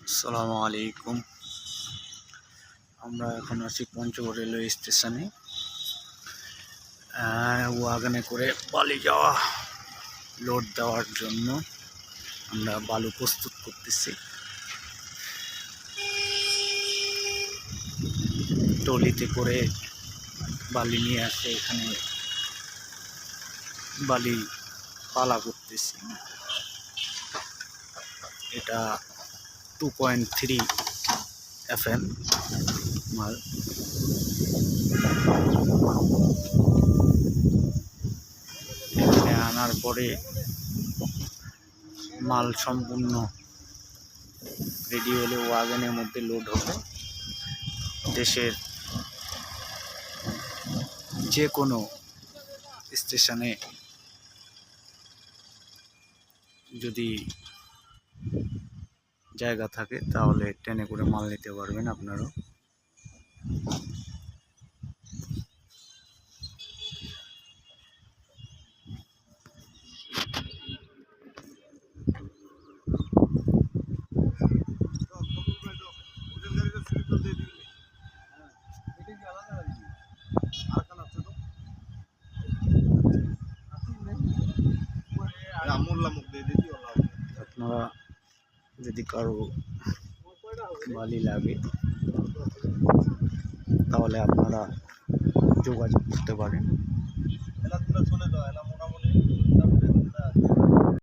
আসসালামু আলাইকুম। আমরা এখন আছি পঞ্চগড় রেলওয়ে স্টেশনে। ওয়াগনে করে বালি যাওয়া লোড দেওয়ার জন্য আমরা বালু প্রস্তুত করতেছি। ট্রলিতে করে বালি নিয়ে আসে, এখানে বালি পালা করতেছি। এটা 2.3 FM মাল। এখানে আনার পরে মাল সম্পূর্ণ রেডি হলে ওয়াগনের মধ্যে লোড হবে। দেশের যে কোনো স্টেশনে যদি জায়গা থাকে তাহলে ট্রেনে করে মাল নিতে পারবেন আপনারাও। আপনারা যদি কারো বালি লাগে তাহলে আপনারা যোগাযোগ করতে পারেন।